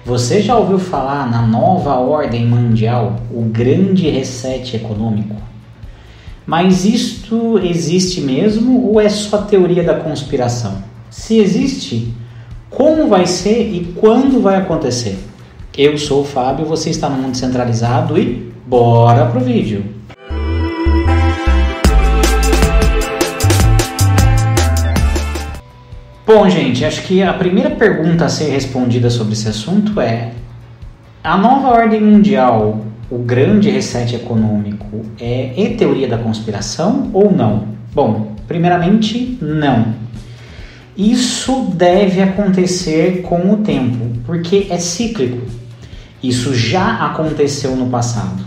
Você já ouviu falar na nova ordem mundial, o grande reset econômico? Mas isto existe mesmo ou é só teoria da conspiração? Se existe, como vai ser e quando vai acontecer? Eu sou o Fábio, você está no Mundo Centralizado e bora pro vídeo! Bom, gente, acho que a primeira pergunta a ser respondida sobre esse assunto é: a nova ordem mundial, o grande reset econômico, é teoria da conspiração ou não? Bom, primeiramente, não. Isso deve acontecer com o tempo, porque é cíclico. Isso já aconteceu no passado.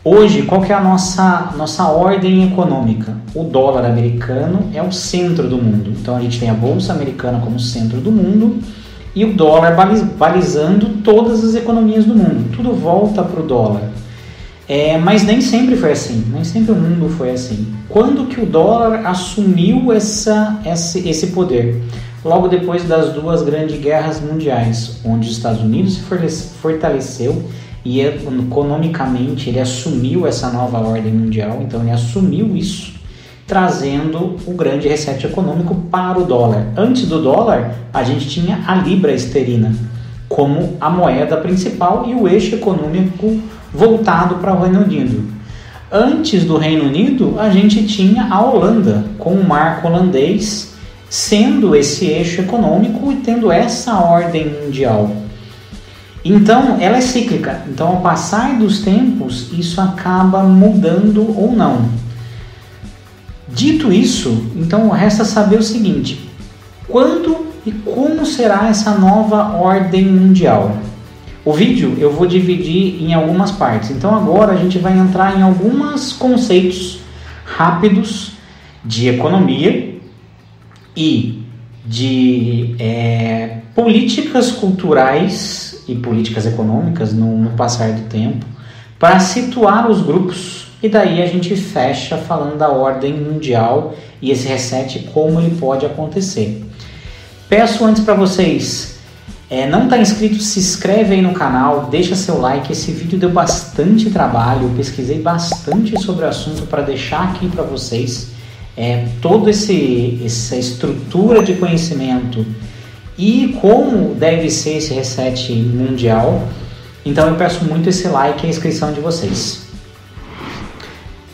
Hoje, qual que é a nossa ordem econômica? O dólar americano é o centro do mundo. Então, a gente tem a Bolsa Americana como centro do mundo e o dólar balizando todas as economias do mundo. Tudo volta para o dólar. Mas nem sempre foi assim. Nem sempre o mundo foi assim. Quando que o dólar assumiu esse poder? Logo depois das duas grandes guerras mundiais, onde os Estados Unidos se fortaleceu e economicamente ele assumiu essa nova ordem mundial, então ele assumiu isso, trazendo o grande reset econômico para o dólar. Antes do dólar, a gente tinha a libra esterlina como a moeda principal e o eixo econômico voltado para o Reino Unido. Antes do Reino Unido, a gente tinha a Holanda, com o marco holandês, sendo esse eixo econômico e tendo essa ordem mundial. Então, ela é cíclica. Então, ao passar dos tempos, isso acaba mudando ou não. Dito isso, então resta saber o seguinte: quando e como será essa nova ordem mundial? O vídeo eu vou dividir em algumas partes. Então, agora a gente vai entrar em alguns conceitos rápidos de economia e de políticas culturais e políticas econômicas no passar do tempo, para situar os grupos, e daí a gente fecha falando da ordem mundial e esse reset, como ele pode acontecer. Peço antes para vocês, não está inscrito, se inscreve aí no canal, deixa seu like. Esse vídeo deu bastante trabalho, eu pesquisei bastante sobre o assunto para deixar aqui para vocês toda essa estrutura de conhecimento e como deve ser esse reset mundial. Então eu peço muito esse like e a inscrição de vocês.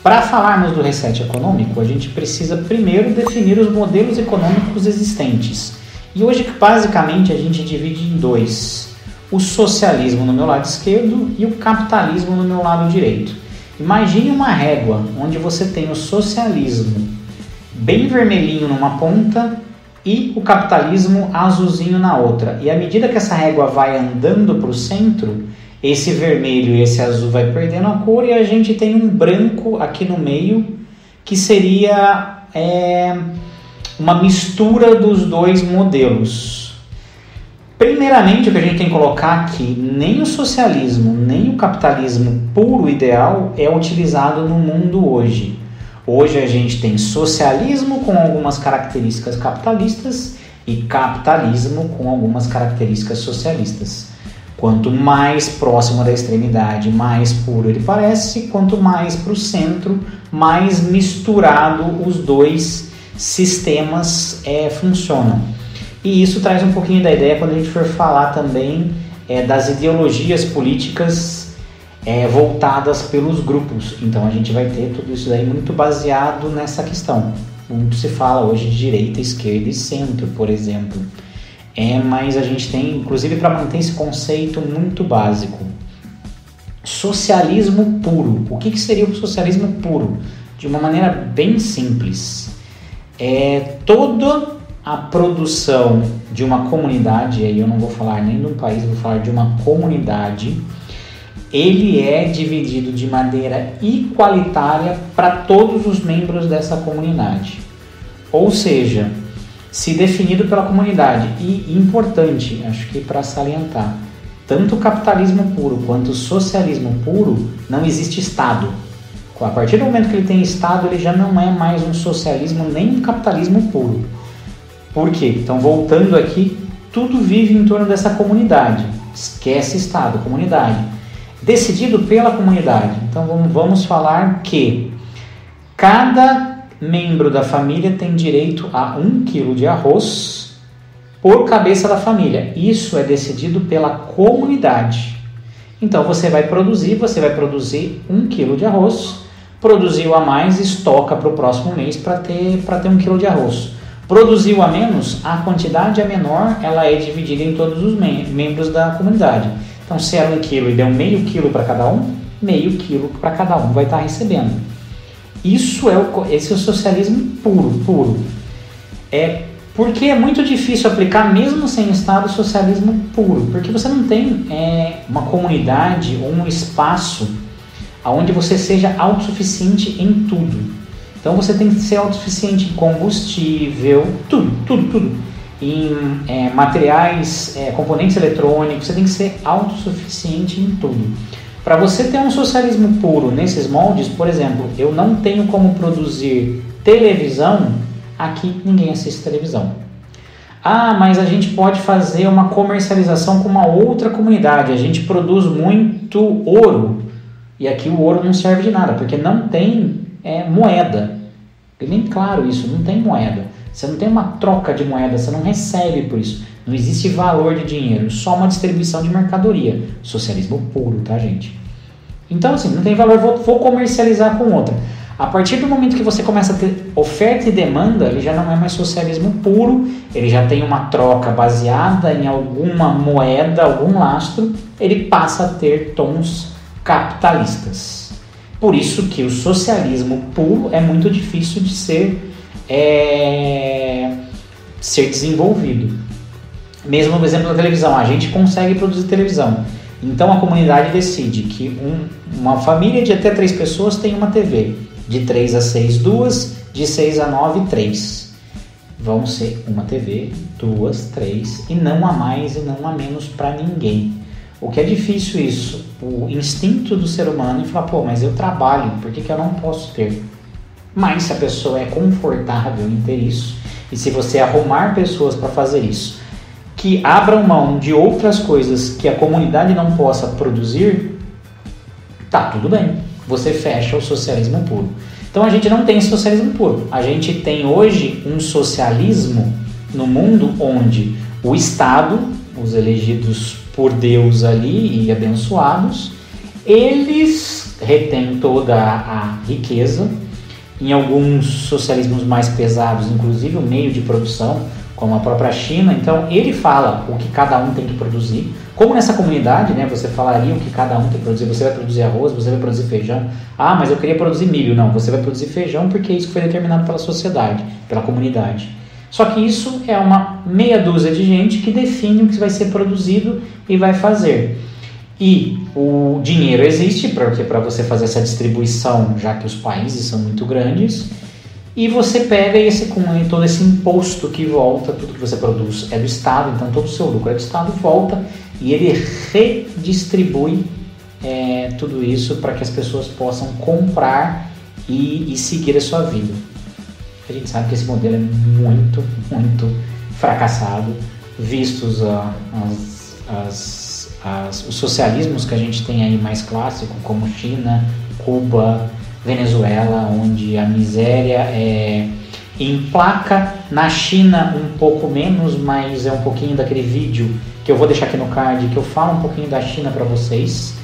Para falarmos do reset econômico, a gente precisa primeiro definir os modelos econômicos existentes. E hoje, basicamente, a gente divide em dois: o socialismo no meu lado esquerdo e o capitalismo no meu lado direito. Imagine uma régua onde você tem o socialismo bem vermelhinho numa ponta e o capitalismo azulzinho na outra. E à medida que essa régua vai andando para o centro, esse vermelho e esse azul vai perdendo a cor e a gente tem um branco aqui no meio, que seria uma mistura dos dois modelos. Primeiramente, o que a gente tem que colocar aqui: nem o socialismo, nem o capitalismo puro ideal é utilizado no mundo hoje. Hoje a gente tem socialismo com algumas características capitalistas e capitalismo com algumas características socialistas. Quanto mais próximo da extremidade, mais puro ele parece. Quanto mais para o centro, mais misturado os dois sistemas funcionam. E isso traz um pouquinho da ideia quando a gente for falar também das ideologias políticas voltadas pelos grupos. Então a gente vai ter tudo isso daí muito baseado nessa questão. Muito se fala hoje de direita, esquerda e centro, por exemplo. Mas a gente tem, inclusive, para manter esse conceito muito básico: socialismo puro. O que seria o socialismo puro? De uma maneira bem simples, toda a produção de uma comunidade, aí eu não vou falar nem de um país, vou falar de uma comunidade, ele é dividido de maneira igualitária para todos os membros dessa comunidade. Ou seja, se definido pela comunidade. E importante, acho que para salientar, tanto o capitalismo puro quanto o socialismo puro, não existe Estado. A partir do momento que ele tem Estado, ele já não é mais um socialismo nem um capitalismo puro. Por quê? Então, voltando aqui, tudo vive em torno dessa comunidade. Esquece Estado, comunidade. Decidido pela comunidade. Então vamos falar que cada membro da família tem direito a 1 quilo de arroz por cabeça da família. Isso é decidido pela comunidade. Então você vai produzir 1 quilo de arroz, produziu a mais, estoca para o próximo mês para ter 1 quilo de arroz. Produziu a menos, a quantidade é menor, ela é dividida em todos os membros da comunidade. Então, se era 1 quilo e deu meio quilo para cada um, meio quilo para cada um vai estar recebendo. Esse é o socialismo puro. Porque é muito difícil aplicar, mesmo sem Estado, o socialismo puro. Porque você não tem uma comunidade ou um espaço onde você seja autossuficiente em tudo. Então você tem que ser autossuficiente em combustível, tudo. Em materiais, componentes eletrônicos, você tem que ser autossuficiente em tudo. Para você ter um socialismo puro nesses moldes, por exemplo, eu não tenho como produzir televisão, aqui ninguém assiste televisão. Ah, mas a gente pode fazer uma comercialização com uma outra comunidade, a gente produz muito ouro, e aqui o ouro não serve de nada, porque não tem moeda. É bem claro isso, não tem moeda. Você não tem uma troca de moeda, você não recebe por isso. Não existe valor de dinheiro, só uma distribuição de mercadoria. Socialismo puro, tá, gente? Então, assim, não tem valor, vou comercializar com outra. A partir do momento que você começa a ter oferta e demanda, ele já não é mais socialismo puro, ele já tem uma troca baseada em alguma moeda, algum lastro, ele passa a ter tons capitalistas. Por isso que o socialismo puro é muito difícil de ser desenvolvido. Mesmo no exemplo da televisão, a gente consegue produzir televisão. Então a comunidade decide que uma família de até 3 pessoas tem uma TV. De 3 a 6, 2. De 6 a 9, 3. Vão ser uma TV, 2, 3. E não há mais e não há menos para ninguém. O que é difícil isso? O instinto do ser humano em falar, mas eu trabalho, por que eu não posso ter? Mas se a pessoa é confortável em ter isso, e se você arrumar pessoas para fazer isso, que abram mão de outras coisas que a comunidade não possa produzir, tá tudo bem. Você fecha o socialismo puro. Então a gente não tem socialismo puro. A gente tem hoje um socialismo no mundo onde o Estado, os elegidos por Deus ali e abençoados, eles retêm toda a riqueza. Em alguns socialismos mais pesados, inclusive o meio de produção, como a própria China, então ele fala o que cada um tem que produzir. Como nessa comunidade, né, você falaria o que cada um tem que produzir. Você vai produzir arroz, você vai produzir feijão. Ah, mas eu queria produzir milho. Não, você vai produzir feijão porque isso foi determinado pela sociedade, pela comunidade. Só que isso é uma meia dúzia de gente que define o que vai ser produzido e vai fazer. E o dinheiro existe para você fazer essa distribuição, já que os países são muito grandes, e você pega com todo esse imposto que volta, tudo que você produz é do Estado, então todo o seu lucro é do Estado, volta e ele redistribui tudo isso para que as pessoas possam comprar e seguir a sua vida. A gente sabe que esse modelo é muito, muito fracassado, vistos os socialismos que a gente tem aí mais clássicos, como China, Cuba, Venezuela, onde a miséria emplaca. Na China um pouco menos, mas é um pouquinho daquele vídeo que eu vou deixar aqui no card, que eu falo um pouquinho da China para vocês.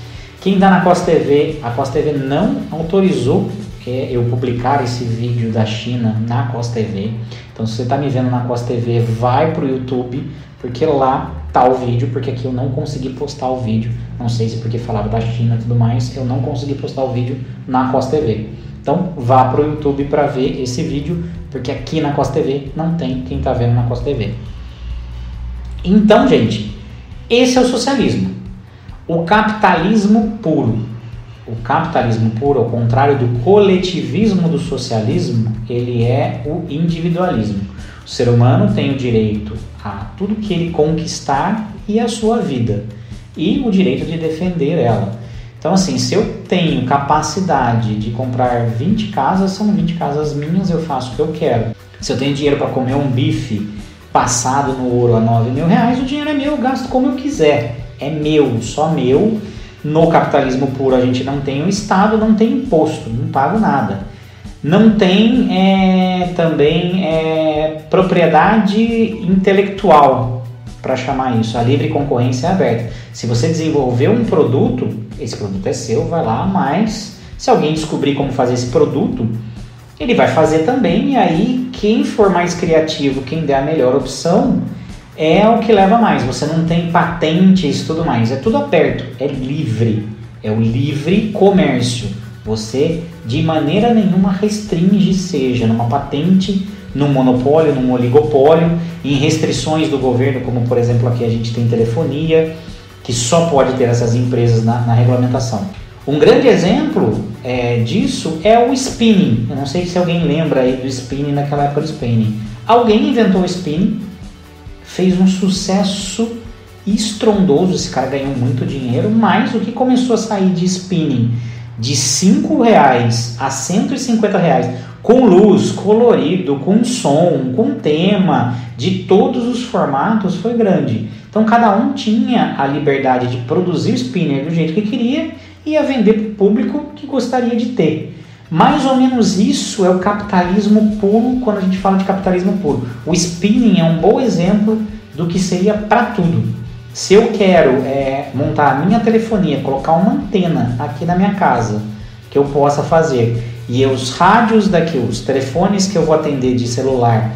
Quem está na Costa TV, a Costa TV não autorizou eu publicar esse vídeo da China na Costa TV. Então se você está me vendo na Costa TV, vai para o YouTube, porque lá está o vídeo, porque aqui eu não consegui postar o vídeo. Não sei se porque falava da China e tudo mais, eu não consegui postar o vídeo na Costa TV. Então vá para o YouTube para ver esse vídeo, porque aqui na Costa TV não tem quem está vendo na Costa TV. Então, gente, esse é o socialismo. O capitalismo puro. O capitalismo puro, ao contrário do coletivismo do socialismo, ele é o individualismo. O ser humano tem o direito a tudo que ele conquistar e a sua vida, e o direito de defender ela. Então, assim, se eu tenho capacidade de comprar 20 casas, são 20 casas minhas, eu faço o que eu quero. Se eu tenho dinheiro para comer um bife passado no ouro a R$9.000, o dinheiro é meu, eu gasto como eu quiser. É meu, só meu. No capitalismo puro a gente não tem o Estado, não tem imposto, não pago nada. Não tem também propriedade intelectual, para chamar isso. A livre concorrência é aberta. Se você desenvolver um produto, esse produto é seu, vai lá, mas se alguém descobrir como fazer esse produto, ele vai fazer também, e aí quem for mais criativo, quem der a melhor opção, é o que leva mais. Você não tem patentes e tudo mais, é tudo aberto, é livre, é o livre comércio. Você de maneira nenhuma restringe, seja numa patente, num monopólio, num oligopólio, em restrições do governo, como por exemplo aqui a gente tem telefonia, que só pode ter essas empresas na regulamentação. Um grande exemplo disso é o spinning. Eu não sei se alguém lembra aí do spinning naquela época do spinning. Alguém inventou o spinning, fez um sucesso estrondoso, esse cara ganhou muito dinheiro, mas o que começou a sair de spinning de R$5 a R$150, com luz, colorido, com som, com tema, de todos os formatos, foi grande. Então cada um tinha a liberdade de produzir o spinner do jeito que queria e ia vender para o público que gostaria de ter. Mais ou menos isso é o capitalismo puro, quando a gente fala de capitalismo puro. O spinning é um bom exemplo do que seria para tudo. Se eu quero montar a minha telefonia, colocar uma antena aqui na minha casa, que eu possa fazer, e os rádios daqui, os telefones que eu vou atender de celular,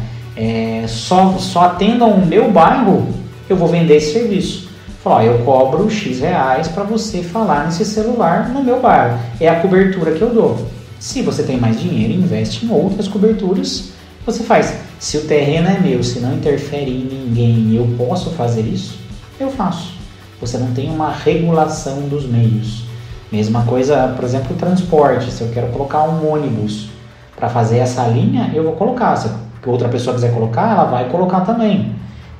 só atendam o meu bairro, eu vou vender esse serviço. Falar, eu cobro X reais para você falar nesse celular no meu bairro. É a cobertura que eu dou. Se você tem mais dinheiro, investe em outras coberturas, você faz. Se o terreno é meu, se não interfere em ninguém e eu posso fazer isso, eu faço. Você não tem uma regulação dos meios. Mesma coisa, por exemplo, o transporte. Se eu quero colocar um ônibus para fazer essa linha, eu vou colocar. Se outra pessoa quiser colocar, ela vai colocar também.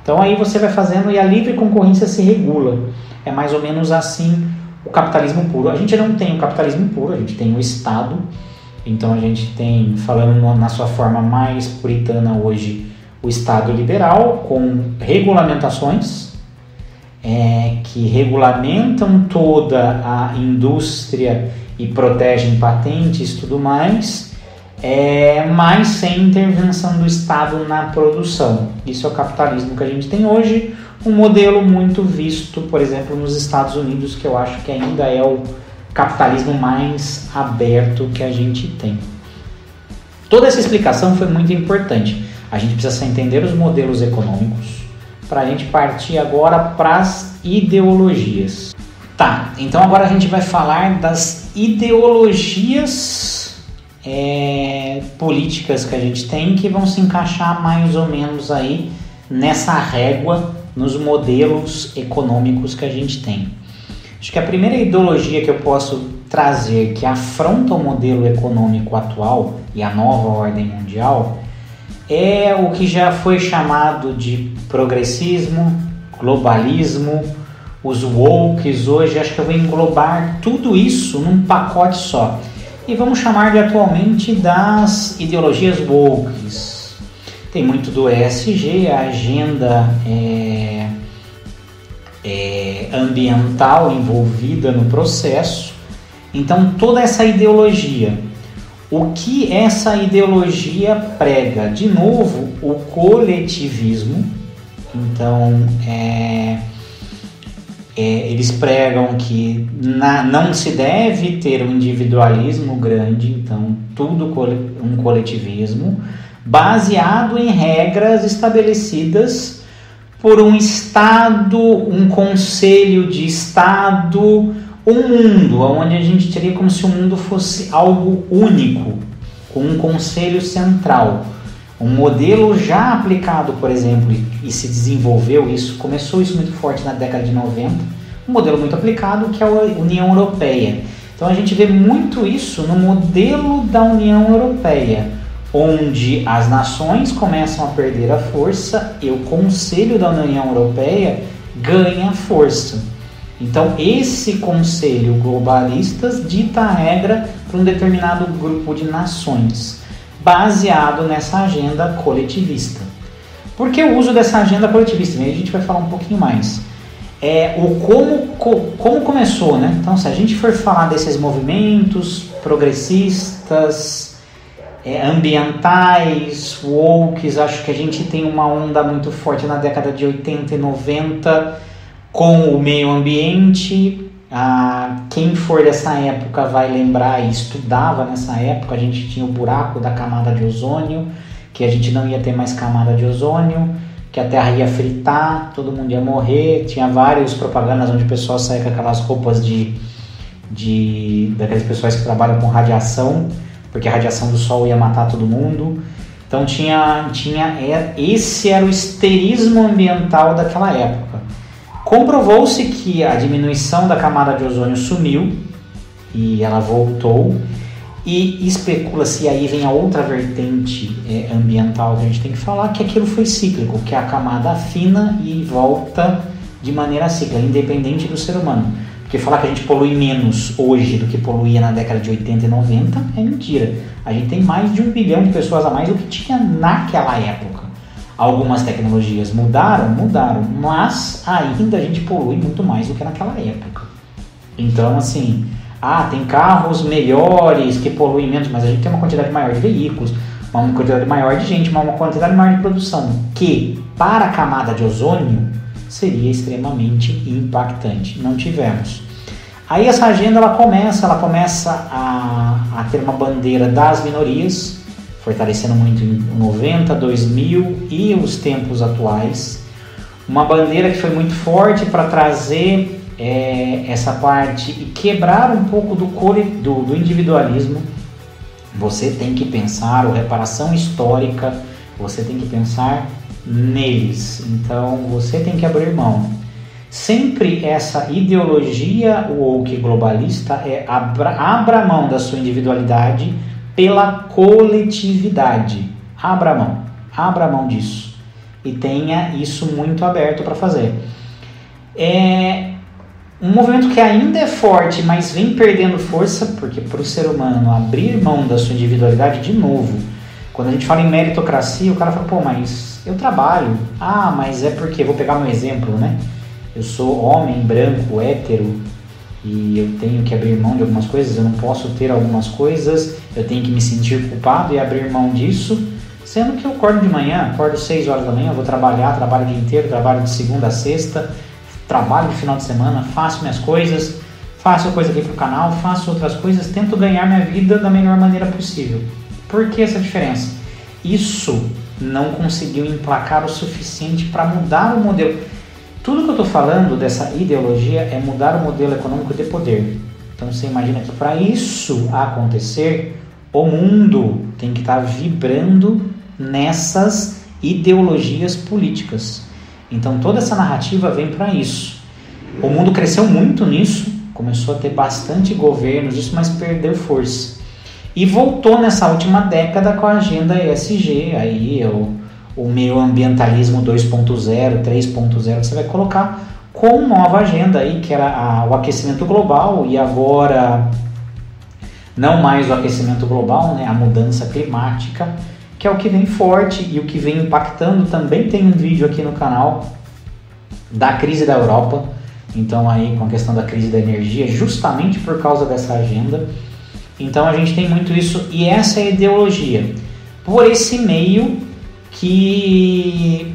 Então aí você vai fazendo e a livre concorrência se regula. É mais ou menos assim o capitalismo puro. A gente não tem o capitalismo puro, a gente tem o Estado. Então a gente tem, falando na sua forma mais puritana hoje, o Estado liberal com regulamentações que regulamentam toda a indústria e protegem patentes e tudo mais, mas sem intervenção do Estado na produção. Isso é o capitalismo que a gente tem hoje, um modelo muito visto, por exemplo, nos Estados Unidos, que eu acho que ainda é o capitalismo mais aberto que a gente tem. Toda essa explicação foi muito importante. A gente precisa entender os modelos econômicos para a gente partir agora para as ideologias. Tá, então agora a gente vai falar das ideologias políticas que a gente tem, que vão se encaixar mais ou menos aí nessa régua, nos modelos econômicos que a gente tem. Acho que a primeira ideologia que eu posso trazer que afronta o modelo econômico atual e a nova ordem mundial é o que já foi chamado de progressismo, globalismo, os wokes. Hoje acho que eu vou englobar tudo isso num pacote só. E vamos chamar de atualmente das ideologias wokes. Tem muito do ESG, a agenda ambiental envolvida no processo. Então toda essa ideologia, o que essa ideologia prega? De novo, o coletivismo. Então eles pregam que não se deve ter um individualismo grande, então tudo um coletivismo baseado em regras estabelecidas por um Estado, um conselho de Estado, um mundo, onde a gente teria como se o mundo fosse algo único, com um conselho central. Um modelo já aplicado, por exemplo, e se desenvolveu isso, começou isso muito forte na década de 90, um modelo muito aplicado que é a União Europeia. Então a gente vê muito isso no modelo da União Europeia, onde as nações começam a perder a força e o Conselho da União Europeia ganha força. Então esse conselho globalistas dita a regra para um determinado grupo de nações, baseado nessa agenda coletivista. Por que o uso dessa agenda coletivista? E aí a gente vai falar um pouquinho mais. Como começou, né? Então, se a gente for falar desses movimentos progressistas, ambientais, wokes, acho que a gente tem uma onda muito forte na década de 80 e 90 com o meio ambiente. Quem for dessa época vai lembrar e estudava nessa época, a gente tinha o buraco da camada de ozônio, que a gente não ia ter mais camada de ozônio, que a Terra ia fritar, todo mundo ia morrer. Tinha várias propagandas onde o pessoal saía com aquelas roupas daqueles pessoas que trabalham com radiação, porque a radiação do Sol ia matar todo mundo. Então esse era o histerismo ambiental daquela época. Comprovou-se que a diminuição da camada de ozônio sumiu e ela voltou. E especula-se, aí vem a outra vertente ambiental que a gente tem que falar, que aquilo foi cíclico, que a camada afina e volta de maneira cíclica, independente do ser humano. Porque falar que a gente polui menos hoje do que poluía na década de 80 e 90 é mentira. A gente tem mais de 1 bilhão de pessoas a mais do que tinha naquela época. Algumas tecnologias mudaram, mas ainda a gente polui muito mais do que naquela época. Então, assim... tem carros melhores que poluem menos, mas a gente tem uma quantidade maior de veículos, uma quantidade maior de gente, uma quantidade maior de produção, que para a camada de ozônio seria extremamente impactante. Não tivemos. Aí essa agenda ela começa a ter uma bandeira das minorias, fortalecendo muito em 90, 2000 e os tempos atuais. Uma bandeira que foi muito forte para trazer essa parte e quebrar um pouco do individualismo. Você tem que pensar, reparação histórica, você tem que pensar neles. Então você tem que abrir mão. Sempre essa ideologia woke globalista abra mão da sua individualidade pela coletividade. Abra mão disso e tenha isso muito aberto para fazer. Um movimento que ainda é forte, mas vem perdendo força, porque para o ser humano abrir mão da sua individualidade, de novo, quando a gente fala em meritocracia, o cara fala, mas eu trabalho. Mas é porque, vou pegar meu exemplo, né? Eu sou homem, branco, hétero, e eu tenho que abrir mão de algumas coisas, eu não posso ter algumas coisas, eu tenho que me sentir culpado e abrir mão disso, sendo que eu acordo de manhã, acordo 6 horas da manhã, vou trabalho o dia inteiro, trabalho de segunda a sexta, trabalho de final de semana, faço minhas coisas, faço coisa aqui pro canal, faço outras coisas, tento ganhar minha vida da melhor maneira possível. Por que essa diferença? Isso não conseguiu emplacar o suficiente para mudar o modelo. Tudo que eu estou falando dessa ideologia é mudar o modelo econômico de poder. Então você imagina que para isso acontecer, o mundo tem que estar vibrando nessas ideologias políticas. Então toda essa narrativa vem para isso. O mundo cresceu muito nisso, começou a ter bastante governos, isso, mas perdeu força. E voltou nessa última década com a agenda ESG, aí o meio ambientalismo 2.0, 3.0, que você vai colocar com nova agenda aí, que era o aquecimento global, e agora não mais o aquecimento global, né, a mudança climática, que é o que vem forte e o que vem impactando. Também tem um vídeo aqui no canal da crise da Europa, então aí com a questão da crise da energia, justamente por causa dessa agenda. Então a gente tem muito isso, e essa é a ideologia. Por esse meio que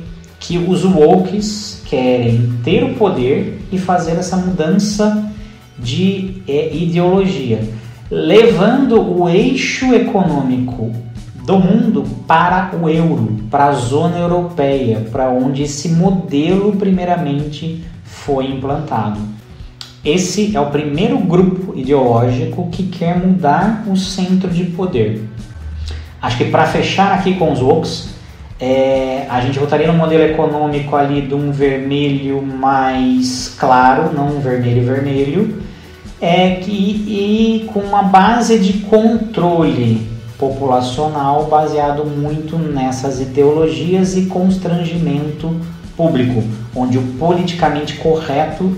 os wokes querem ter o poder e fazer essa mudança de ideologia, levando o eixo econômico do mundo para o euro, para a zona europeia, para onde esse modelo primeiramente foi implantado. Esse é o primeiro grupo ideológico que quer mudar o centro de poder. Acho que para fechar aqui com os wokes, a gente voltaria no modelo econômico ali de um vermelho mais claro, não um vermelho, e com uma base de controle populacional baseado muito nessas ideologias e constrangimento público, onde o politicamente correto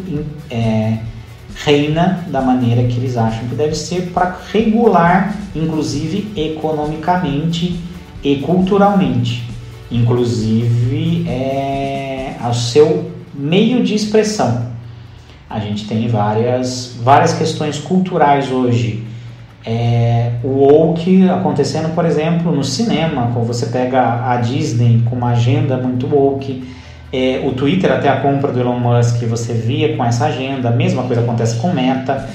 reina da maneira que eles acham que deve ser, para regular, inclusive economicamente e culturalmente. inclusive ao seu meio de expressão. A gente tem várias questões culturais hoje. O woke acontecendo, por exemplo, no cinema, quando você pega a Disney com uma agenda muito woke, o Twitter, até a compra do Elon Musk, você via com essa agenda. A mesma coisa acontece com Meta.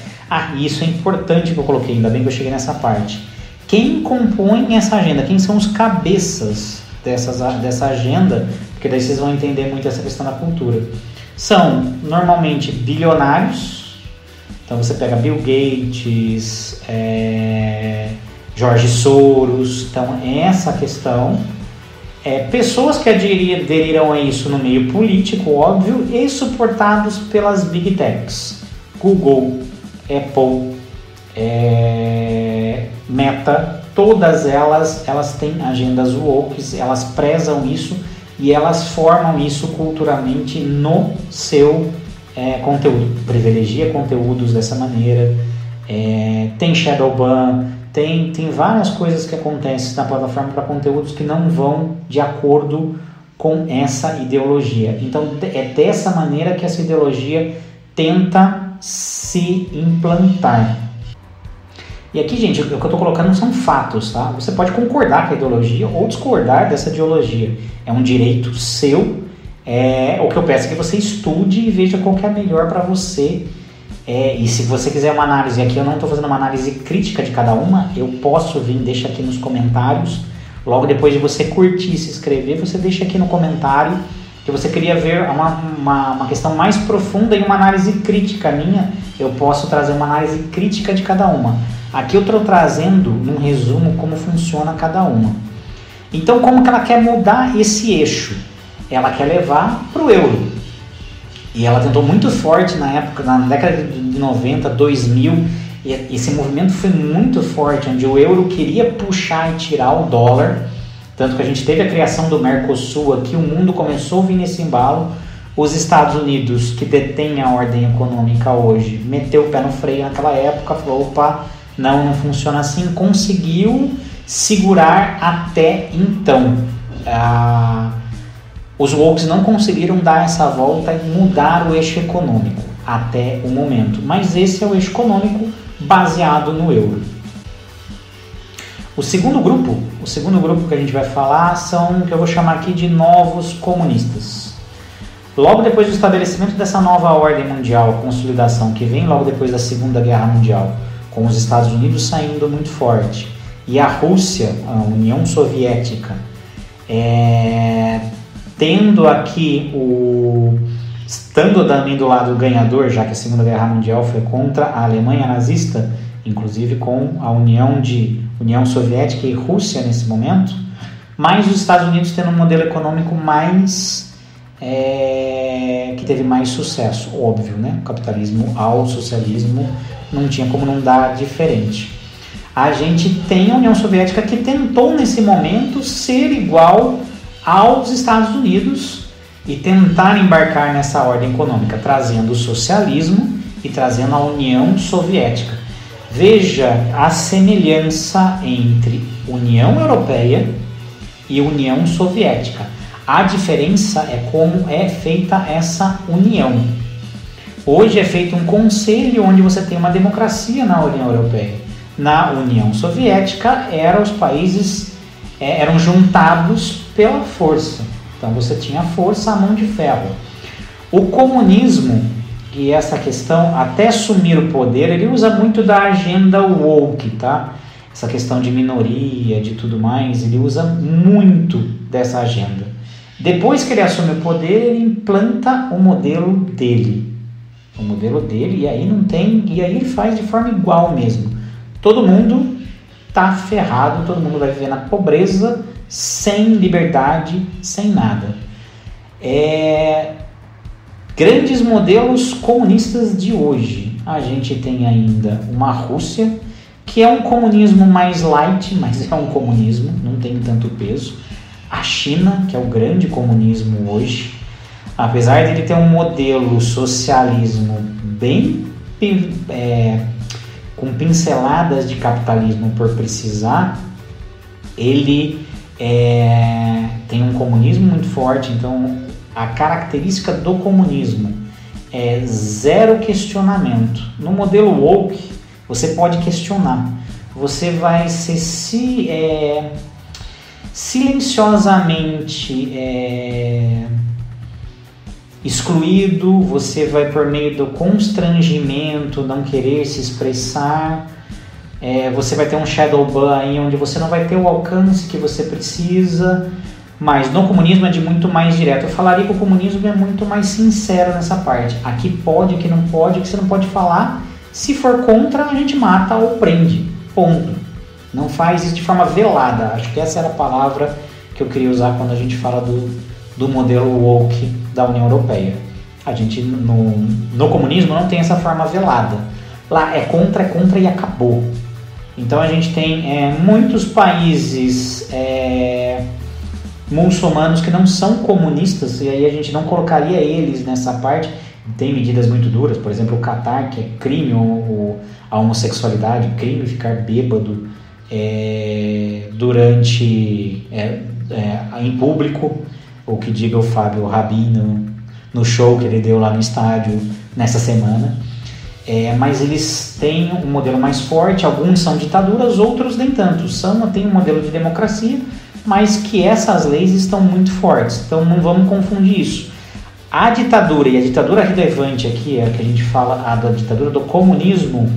Isso é importante que eu coloquei, ainda bem que eu cheguei nessa parte. Quem compõe essa agenda? Quem são os cabeças dessa agenda? Porque daí vocês vão entender muito essa questão da cultura. São normalmente bilionários. Então você pega Bill Gates, George Soros. Então essa questão. Pessoas que aderiram a isso no meio político, óbvio, e suportados pelas Big Techs. Google, Apple, Meta, todas elas têm agendas woke, elas prezam isso e elas formam isso culturalmente no seu conteúdo. Privilegia conteúdos dessa maneira, tem shadow ban, tem várias coisas que acontecem na plataforma para conteúdos que não vão de acordo com essa ideologia. Então é dessa maneira que essa ideologia tenta se implantar. E aqui, gente, o que eu estou colocando são fatos, tá? Você pode concordar com a ideologia ou discordar dessa ideologia. É um direito seu. O que eu peço é que você estude e veja qual que é a melhor para você. E se você quiser uma análise, aqui eu não estou fazendo uma análise crítica de cada uma, eu posso vir, deixa aqui nos comentários. Logo depois de você curtir e se inscrever, você deixa aqui no comentário que você queria ver uma questão mais profunda e uma análise crítica minha. Eu posso trazer uma análise crítica de cada uma. Aqui eu estou trazendo, num resumo, como funciona cada uma. Então, como que ela quer mudar esse eixo? Ela quer levar para o euro. E ela tentou muito forte na época, na década de 90, 2000, e esse movimento foi muito forte, onde o euro queria puxar e tirar o dólar. Tanto que a gente teve a criação do Mercosul aqui, o mundo começou a vir nesse embalo. Os Estados Unidos, que detém a ordem econômica hoje, meteu o pé no freio naquela época, falou, opa, não funciona assim, conseguiu segurar até então. Os wokes não conseguiram dar essa volta e mudar o eixo econômico até o momento, mas esse é o eixo econômico baseado no euro. O segundo grupo que a gente vai falar são o que eu vou chamar aqui de novos comunistas. Logo depois do estabelecimento dessa nova ordem mundial, a consolidação que vem logo depois da Segunda Guerra Mundial, com os Estados Unidos saindo muito forte e a Rússia, a União Soviética, estando também do lado ganhador, já que a Segunda Guerra Mundial foi contra a Alemanha nazista, inclusive com a União Soviética e Rússia nesse momento, mas os Estados Unidos tendo um modelo econômico que teve mais sucesso, óbvio, né? O capitalismo ao socialismo não tinha como não dar diferente. A gente tem a União Soviética que tentou nesse momento ser igual aos Estados Unidos e tentar embarcar nessa ordem econômica, trazendo o socialismo e trazendo a União Soviética. Veja a semelhança entre União Europeia e União Soviética. A diferença é como é feita essa união. Hoje é feito um conselho onde você tem uma democracia na União Europeia. Na União Soviética, os países eram juntados pela força. Então você tinha a força à mão de ferro. O comunismo, e essa questão, até assumir o poder, ele usa muito da agenda woke, tá? Essa questão de minoria, de tudo mais, ele usa muito dessa agenda. Depois que ele assume o poder, ele implanta o modelo dele. E aí ele faz de forma igual mesmo. Todo mundo tá ferrado, todo mundo vai viver na pobreza, sem liberdade, sem nada. Grandes modelos comunistas de hoje. A gente tem ainda uma Rússia, que é um comunismo mais light, mas é um comunismo, não tem tanto peso. A China, que é o grande comunismo hoje, apesar de ele ter um modelo socialismo bem com pinceladas de capitalismo por precisar, ele tem um comunismo muito forte, então a característica do comunismo é zero questionamento. No modelo woke, você pode questionar, você vai ser silenciosamente excluído, você vai por meio do constrangimento, não querer se expressar, você vai ter um shadow ban aí onde você não vai ter o alcance que você precisa, mas no comunismo é de muito mais direto. Eu falaria que o comunismo é muito mais sincero nessa parte. Aqui pode, aqui não pode, aqui você não pode falar. Se for contra, a gente mata ou prende. Ponto. Não faz isso de forma velada. Acho que essa era a palavra que eu queria usar quando a gente fala do modelo woke da União Europeia. A gente, no comunismo, não tem essa forma velada. Lá é contra e acabou. Então a gente tem muitos países muçulmanos que não são comunistas, e aí a gente não colocaria eles nessa parte. Tem medidas muito duras, por exemplo, o Catar, que é crime a homossexualidade, crime ficar bêbado em público, o que diga o Fábio Rabin no show que ele deu lá no estádio nessa semana. Mas eles têm um modelo mais forte, alguns são ditaduras, outros nem tanto. Tem um modelo de democracia, mas que essas leis estão muito fortes, então não vamos confundir isso. A ditadura, e a ditadura relevante aqui, que a gente fala, a da ditadura do comunismo,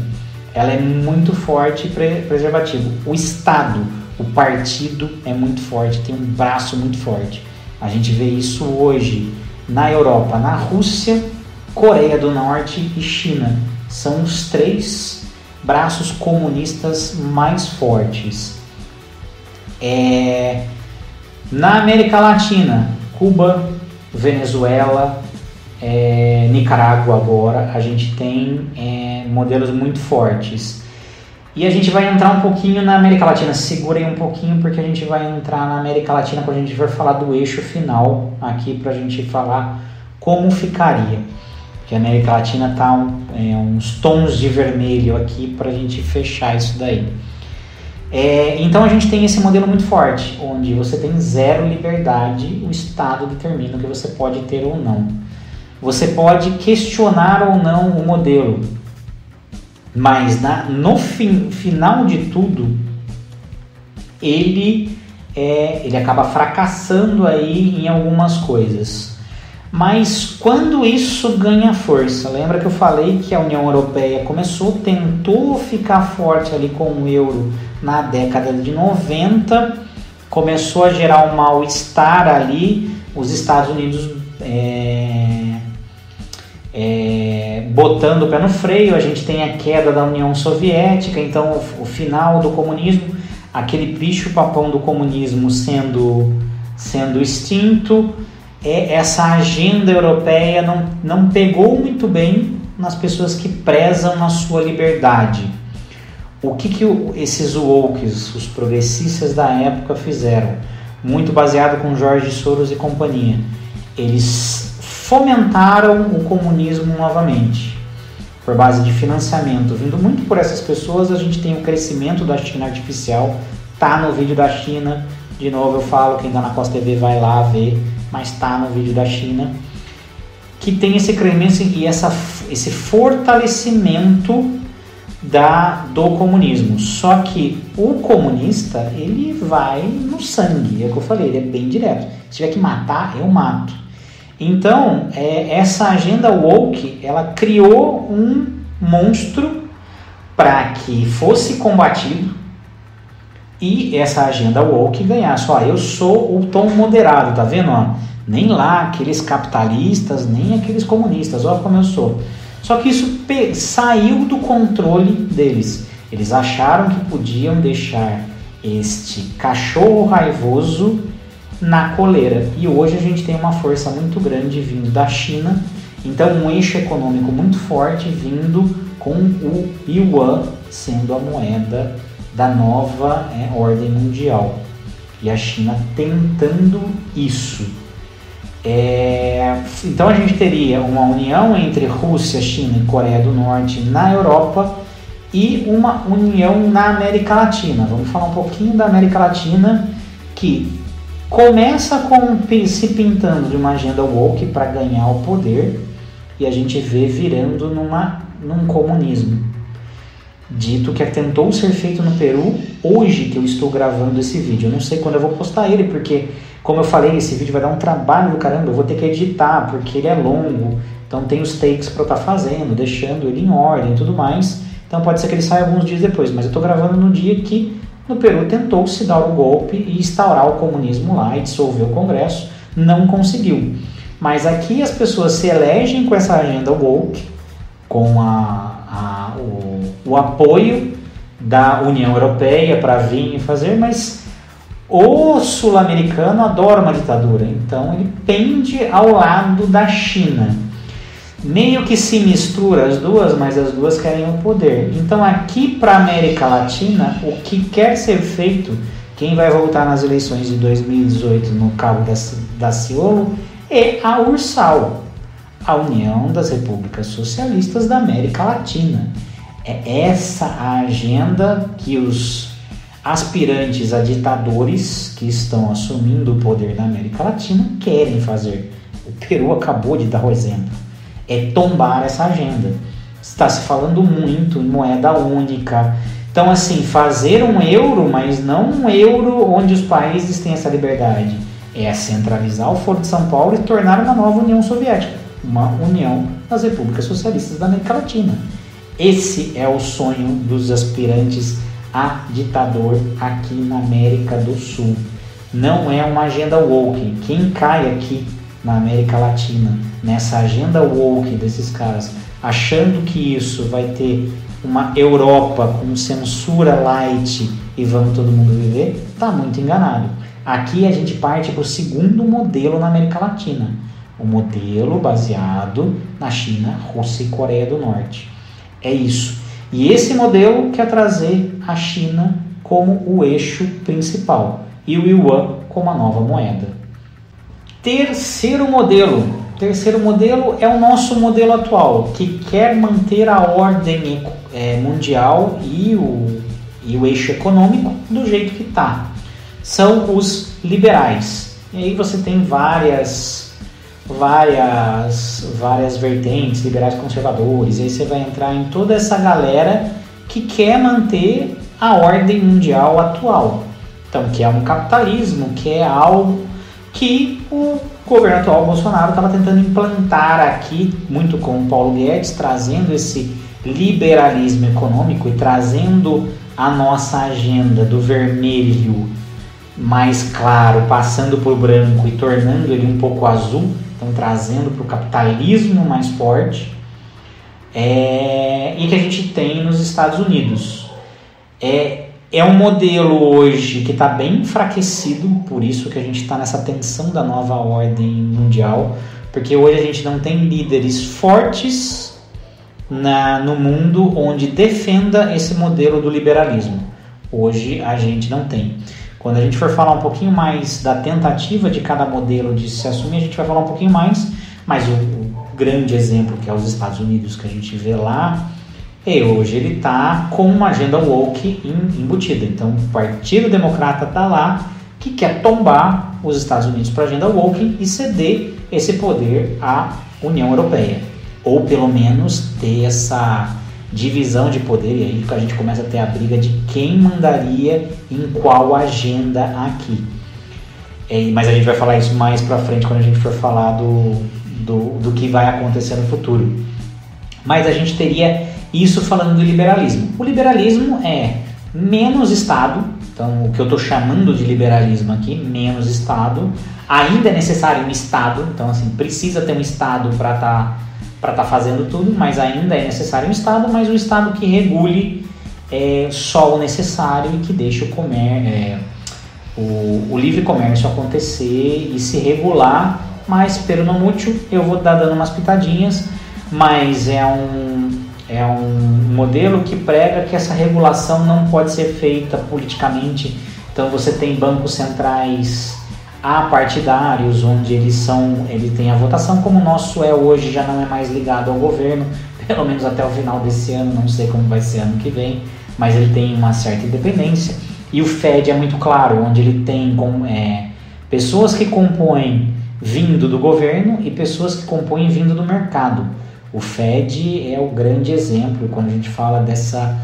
ela é muito forte e preservativa. O Estado, o partido é muito forte, tem um braço muito forte. A gente vê isso hoje na Europa, na Rússia, Coreia do Norte e China. São os 3 braços comunistas mais fortes. Na América Latina, Cuba, Venezuela, Nicarágua agora, a gente tem modelos muito fortes. E a gente vai entrar um pouquinho na América Latina, segurem um pouquinho porque a gente vai entrar na América Latina quando a gente for falar do eixo final aqui, para a gente falar como ficaria. Porque a América Latina está uns tons de vermelho aqui para a gente fechar isso daí. Então a gente tem esse modelo muito forte, onde você tem zero liberdade, o Estado determina o que você pode ter ou não. Você pode questionar ou não o modelo, mas no final de tudo, ele acaba fracassando aí em algumas coisas. Mas quando isso ganha força, lembra que eu falei que a União Europeia tentou ficar forte ali com o euro na década de 90, começou a gerar um mal-estar ali, os Estados Unidos botando o pé no freio, a gente tem a queda da União Soviética, então o final do comunismo, aquele bicho-papão do comunismo sendo extinto. Essa agenda europeia não pegou muito bem nas pessoas que prezam na sua liberdade. O que esses wokes, os progressistas da época, fizeram? Muito baseado com George Soros e companhia. Eles fomentaram o comunismo novamente, por base de financiamento. Vindo muito por essas pessoas, a gente tem o crescimento da China artificial. Tá no vídeo da China, de novo eu falo, quem tá na Costa TV vai lá ver, mas está no vídeo da China, que tem esse crescimento e esse fortalecimento do comunismo. Só que o comunista, ele vai no sangue, é o que eu falei, ele é bem direto. Se tiver que matar, eu mato. Então, essa agenda woke, ela criou um monstro para que fosse combatido e essa agenda woke ganhasse. Eu sou o tom moderado, tá vendo? Nem lá aqueles capitalistas, nem aqueles comunistas, olha como eu sou. Só que isso saiu do controle deles. Eles acharam que podiam deixar este cachorro raivoso na coleira. E hoje a gente tem uma força muito grande vindo da China. Então um eixo econômico muito forte vindo com o Yuan sendo a moeda da nova ordem mundial. E a China tentando isso. Então a gente teria uma união entre Rússia, China e Coreia do Norte na Europa e uma união na América Latina. Vamos falar um pouquinho da América Latina, que começa se pintando de uma agenda woke para ganhar o poder, e a gente vê virando num comunismo. Dito que tentou ser feito no Peru, hoje que eu estou gravando esse vídeo. Eu não sei quando eu vou postar ele, porque, como eu falei, esse vídeo vai dar um trabalho do caramba, eu vou ter que editar, porque ele é longo, então tem os takes para eu estar fazendo, deixando ele em ordem e tudo mais. Então pode ser que ele saia alguns dias depois, mas eu estou gravando no dia que no Peru tentou se dar o golpe e instaurar o comunismo lá e dissolver o Congresso, não conseguiu. Mas aqui as pessoas se elegem com essa agenda woke, com o apoio da União Europeia para vir e fazer, mas o sul-americano adora uma ditadura, então ele pende ao lado da China. Meio que se mistura as duas, mas as duas querem o poder. Então aqui para a América Latina, o que quer ser feito, quem vai voltar nas eleições de 2018 no Cabo da Ciolo, é a URSAL, a União das Repúblicas Socialistas da América Latina. É essa a agenda que os aspirantes a ditadores que estão assumindo o poder na América Latina querem fazer. O Peru acabou de dar o exemplo. É tombar essa agenda. Está se falando muito em moeda única. Então, assim, fazer um euro, mas não um euro onde os países têm essa liberdade. É centralizar o Foro de São Paulo e tornar uma nova União Soviética, uma União das Repúblicas Socialistas da América Latina. Esse é o sonho dos aspirantes a ditador aqui na América do Sul. Não é uma agenda woke. Quem cai aqui na América Latina, nessa agenda woke desses caras, achando que isso vai ter uma Europa com censura light e vamos todo mundo viver, está muito enganado. Aqui a gente parte para o segundo modelo na América Latina, o modelo baseado na China, Rússia e Coreia do Norte. É isso. E esse modelo quer trazer a China como o eixo principal e o Yuan como a nova moeda. Terceiro modelo é o nosso modelo atual, que quer manter a ordem mundial e o eixo econômico do jeito que está. São os liberais. E aí você tem várias vertentes, liberais conservadores, e aí você vai entrar em toda essa galera que quer manter a ordem mundial atual. Então, que é um capitalismo, que é algo que o governo atual, Bolsonaro, estava tentando implantar aqui, muito com o Paulo Guedes, trazendo esse liberalismo econômico e trazendo a nossa agenda do vermelho mais claro, passando por branco e tornando ele um pouco azul, então trazendo para o capitalismo mais forte, e que a gente tem nos Estados Unidos. É um modelo hoje que está bem enfraquecido, por isso que a gente está nessa tensão da nova ordem mundial, porque hoje a gente não tem líderes fortes no mundo onde defenda esse modelo do liberalismo. Hoje a gente não tem. Quando a gente for falar um pouquinho mais da tentativa de cada modelo de se assumir, a gente vai falar um pouquinho mais, mas o grande exemplo que é os Estados Unidos que a gente vê lá, hoje ele está com uma agenda woke embutida. Então o Partido Democrata está lá, que quer tombar os Estados Unidos para a agenda woke e ceder esse poder à União Europeia. Ou pelo menos ter essa divisão de poder, e aí a gente começa a ter a briga de quem mandaria em qual agenda aqui. Mas a gente vai falar isso mais pra frente quando a gente for falar do que vai acontecer no futuro. Mas a gente teria isso falando do liberalismo. O liberalismo é menos Estado, então o que eu estou chamando de liberalismo aqui, menos Estado. Ainda é necessário um Estado, então assim, precisa ter um Estado para estar fazendo tudo, mas ainda é necessário um Estado, mas um Estado que regule só o necessário e que deixe o livre comércio acontecer e se regular, mas pelo não útil. Eu vou dar dando umas pitadinhas, mas é um modelo que prega que essa regulação não pode ser feita politicamente. Então você tem bancos centrais apartidários, onde ele tem a votação, como o nosso hoje, já não é mais ligado ao governo, pelo menos até o final desse ano, não sei como vai ser ano que vem, mas ele tem uma certa independência. E o Fed é muito claro, onde ele tem pessoas que compõem vindo do governo e pessoas que compõem vindo do mercado. O Fed é o grande exemplo quando a gente fala dessa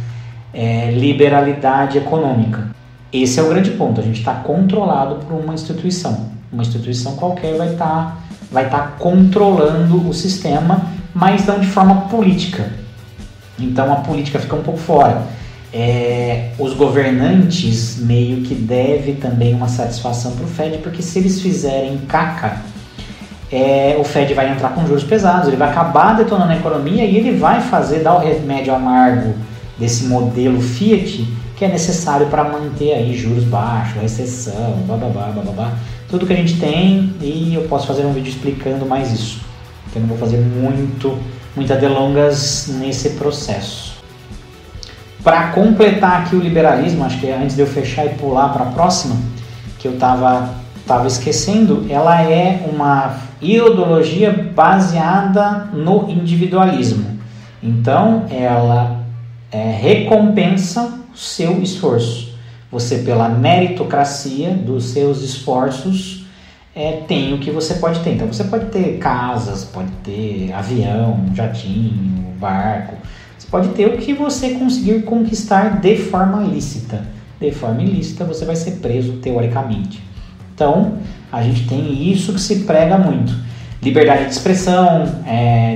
liberalidade econômica. Esse é o grande ponto, a gente está controlado por uma instituição. Uma instituição qualquer vai estar controlando o sistema, mas não de forma política. Então a política fica um pouco fora. Os governantes meio que devem também uma satisfação para o Fed, porque se eles fizerem caca, o Fed vai entrar com juros pesados, ele vai acabar detonando a economia e ele vai dar o remédio amargo desse modelo Fiat, que é necessário para manter aí juros baixos, recessão, bababá, tudo que a gente tem. E eu posso fazer um vídeo explicando mais isso, porque eu não vou fazer muitas delongas nesse processo. Para completar aqui o liberalismo, acho que antes de eu fechar e pular para a próxima, que eu estava esquecendo, ela é uma ideologia baseada no individualismo. Então, ela recompensa o seu esforço. Você, pela meritocracia dos seus esforços, tem o que você pode ter. Então, você pode ter casas, pode ter avião, jatinho, barco. Você pode ter o que você conseguir conquistar de forma ilícita. De forma ilícita, você vai ser preso teoricamente. Então, a gente tem isso que se prega muito. Liberdade de expressão,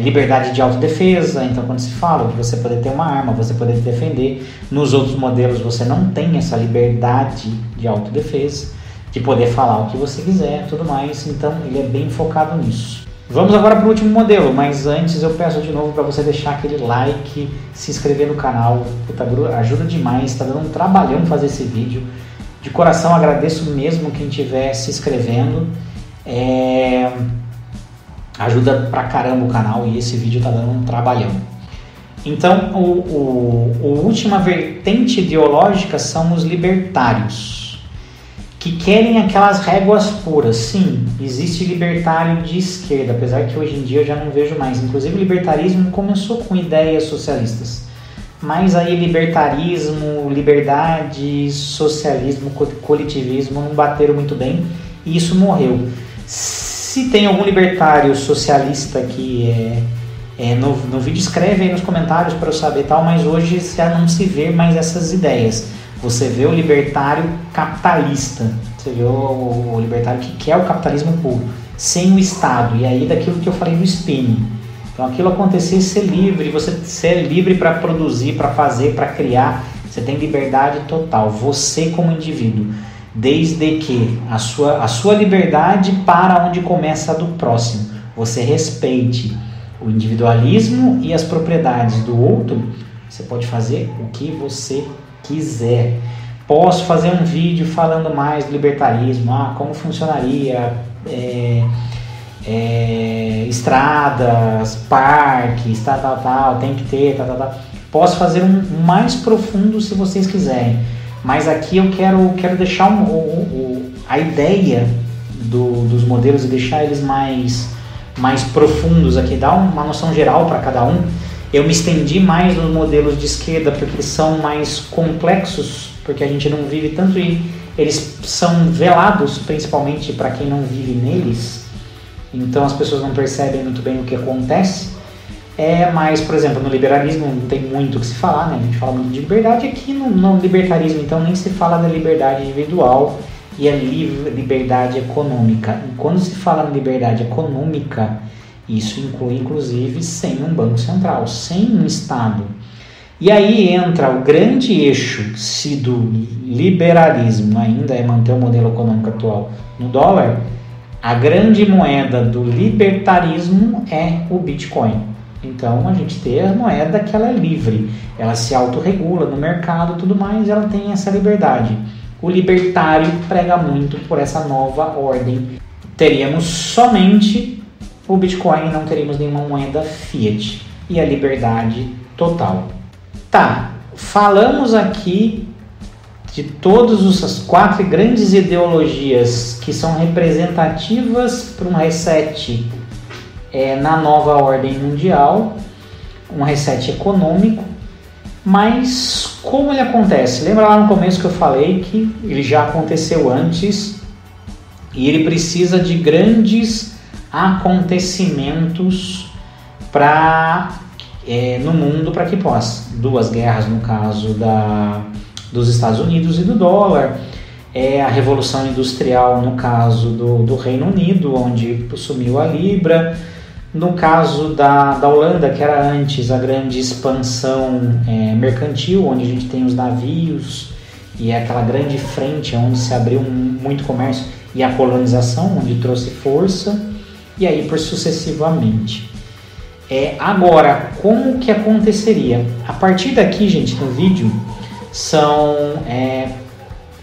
liberdade de autodefesa. Então, quando se fala de você poder ter uma arma, você poder se defender, nos outros modelos você não tem essa liberdade de autodefesa, de poder falar o que você quiser, tudo mais. Então, ele é bem focado nisso. Vamos agora para o último modelo, mas antes eu peço de novo para você deixar aquele like, se inscrever no canal. Puta, ajuda demais, está dando um trabalhão fazer esse vídeo. De coração agradeço mesmo quem estiver se inscrevendo. Ajuda pra caramba o canal e esse vídeo tá dando um trabalhão. Então, a última vertente ideológica são os libertários, que querem aquelas réguas puras. Sim, existe libertário de esquerda, apesar que hoje em dia eu já não vejo mais. Inclusive o libertarismo começou com ideias socialistas. Mas aí libertarismo, liberdade, socialismo, coletivismo não bateram muito bem e isso morreu. Se tem algum libertário socialista que no vídeo, escreve aí nos comentários para eu saber tal, mas hoje já não se vê mais essas ideias. Você vê o libertário capitalista, você vê o libertário que quer o capitalismo puro, sem o Estado, e aí daquilo que eu falei do spinning. Então aquilo acontecer, ser livre, você ser livre para produzir, para fazer, para criar, você tem liberdade total, você como indivíduo. Desde que a sua liberdade para onde começa a do próximo. Você respeite o individualismo e as propriedades do outro, você pode fazer o que você quiser. Posso fazer um vídeo falando mais do libertarismo, como funcionaria estradas, parques, tal, tem que ter, tal. Posso fazer um mais profundo se vocês quiserem. Mas aqui eu quero deixar a ideia dos modelos e deixar eles mais profundos aqui, dar uma noção geral para cada um. Eu me estendi mais nos modelos de esquerda porque eles são mais complexos, porque a gente não vive tanto e eles são velados, principalmente para quem não vive neles. Então as pessoas não percebem muito bem o que acontece. Mas, por exemplo, no liberalismo não tem muito o que se falar, né? A gente fala muito de liberdade. Aqui no libertarismo, então, nem se fala da liberdade individual e a liberdade econômica. E quando se fala em liberdade econômica, isso inclui, inclusive, sem um banco central, sem um Estado. E aí entra o grande eixo, se do liberalismo ainda é manter o modelo econômico atual no dólar, a grande moeda do libertarismo é o Bitcoin. Então a gente tem a moeda que ela é livre, ela se autorregula no mercado e tudo mais, ela tem essa liberdade. O libertário prega muito por essa nova ordem. Teríamos somente o Bitcoin e não teríamos nenhuma moeda fiat e a liberdade total. Tá, falamos aqui de todas as 4 grandes ideologias que são representativas para um reset na nova ordem mundial, um reset econômico. Mas como ele acontece? Lembra lá no começo que eu falei que ele já aconteceu antes e ele precisa de grandes acontecimentos no mundo para que possa. 2 guerras, no caso dos Estados Unidos e do dólar, a Revolução Industrial, no caso do Reino Unido, onde sumiu a Libra, no caso da Holanda, que era antes a grande expansão mercantil, onde a gente tem os navios e aquela grande frente onde se abriu muito comércio, e a colonização, onde trouxe força, e aí por sucessivamente. Agora, como que aconteceria? A partir daqui, gente, no vídeo, são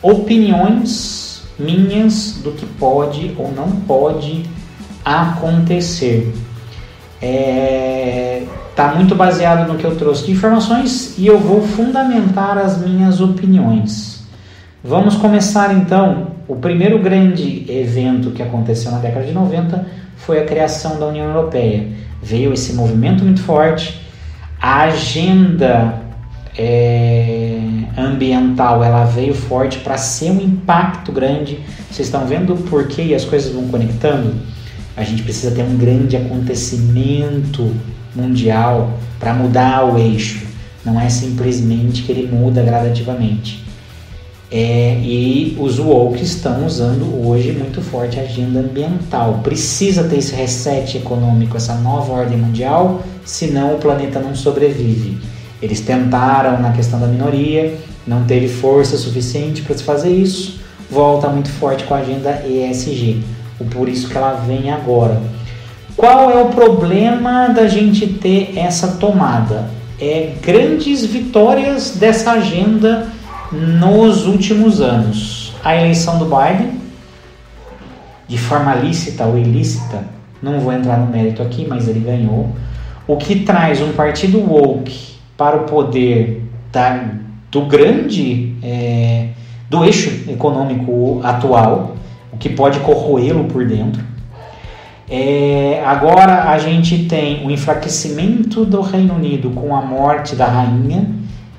opiniões minhas do que pode ou não pode acontecer. Tá muito baseado no que eu trouxe de informações e eu vou fundamentar as minhas opiniões. Vamos começar então. O primeiro grande evento que aconteceu na década de 90 foi a criação da União Europeia. Veio esse movimento muito forte, a agenda ambiental ela veio forte para ser um impacto grande. Vocês estão vendo o porquê e as coisas vão conectando? A gente precisa ter um grande acontecimento mundial para mudar o eixo. Não é simplesmente que ele muda gradativamente. E os woke estão usando hoje muito forte a agenda ambiental. Precisa ter esse reset econômico, essa nova ordem mundial, senão o planeta não sobrevive. Eles tentaram na questão da minoria, não teve força suficiente para se fazer isso, volta muito forte com a agenda ESG. Por isso que ela vem agora. Qual é o problema da gente ter essa tomada? Grandes vitórias dessa agenda nos últimos anos. A eleição do Biden, de forma lícita ou ilícita, não vou entrar no mérito aqui, mas ele ganhou. O que traz um partido woke para o poder do eixo econômico atual, o que pode corroê-lo por dentro. Agora a gente tem o enfraquecimento do Reino Unido com a morte da rainha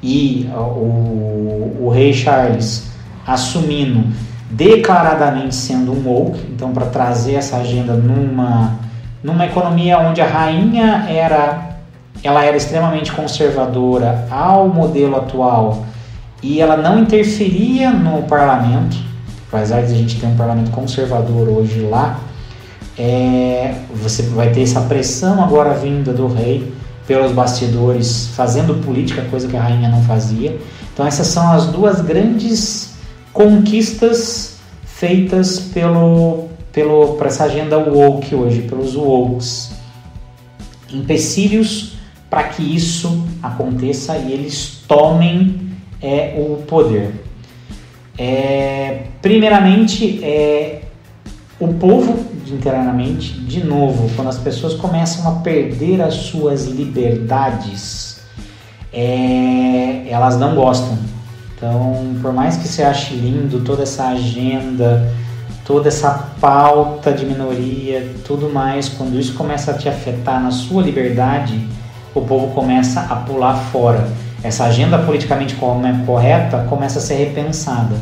e o rei Charles assumindo declaradamente sendo um woke, então para trazer essa agenda numa economia onde a rainha era extremamente conservadora ao modelo atual e ela não interferia no parlamento, apesar de a gente ter um parlamento conservador hoje lá, você vai ter essa pressão agora vinda do rei pelos bastidores, fazendo política, coisa que a rainha não fazia. Então essas são as 2 grandes conquistas feitas por essa agenda woke hoje, pelos wokes. Empecilhos para que isso aconteça e eles tomem o poder. Primeiramente, o povo internamente, de novo, quando as pessoas começam a perder as suas liberdades, elas não gostam. Então, por mais que você ache lindo toda essa agenda, toda essa pauta de minoria, tudo mais, quando isso começa a te afetar na sua liberdade, o povo começa a pular fora. Essa agenda politicamente correta começa a ser repensada.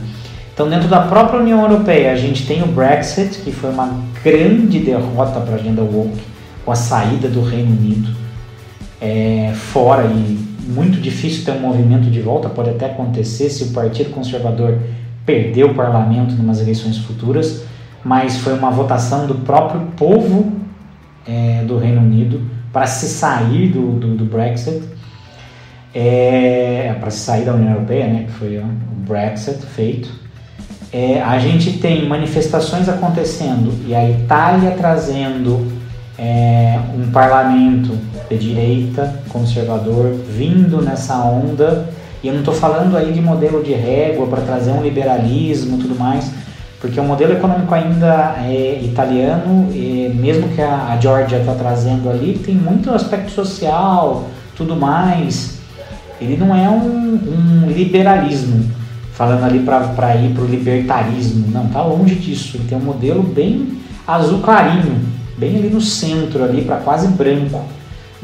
Então, dentro da própria União Europeia, a gente tem o Brexit, que foi uma grande derrota para a agenda woke, com a saída do Reino Unido fora, e muito difícil ter um movimento de volta. Pode até acontecer se o Partido Conservador perder o parlamento em umas eleições futuras, mas foi uma votação do próprio povo do Reino Unido para se sair do Brexit, para se sair da União Europeia, né, que foi o Brexit feito. A gente tem manifestações acontecendo e a Itália trazendo um parlamento de direita, conservador, vindo nessa onda. E eu não estou falando aí de modelo de régua para trazer um liberalismo e tudo mais, porque o modelo econômico ainda é italiano, e mesmo que a Georgia está trazendo ali, tem muito aspecto social, tudo mais. Ele não é um liberalismo, falando ali para ir para o libertarismo, não, está longe disso. Ele tem um modelo bem azul clarinho, bem ali no centro, ali para quase branco,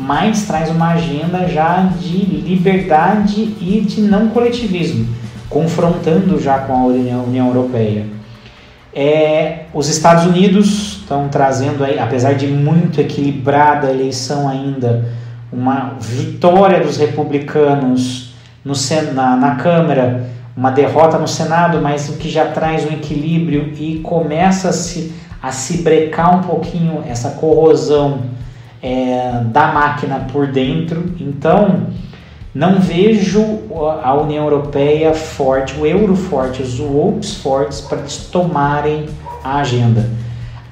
mas traz uma agenda já de liberdade e de não coletivismo, confrontando já com a União Europeia. Os Estados Unidos estão trazendo, aí, apesar de muito equilibrada a eleição ainda, uma vitória dos republicanos na Câmara, uma derrota no Senado, mas o que já traz um equilíbrio e começa a se brecar um pouquinho essa corrosão da máquina por dentro. Então, não vejo a União Europeia forte, o euro forte, os outros fortes para eles tomarem a agenda.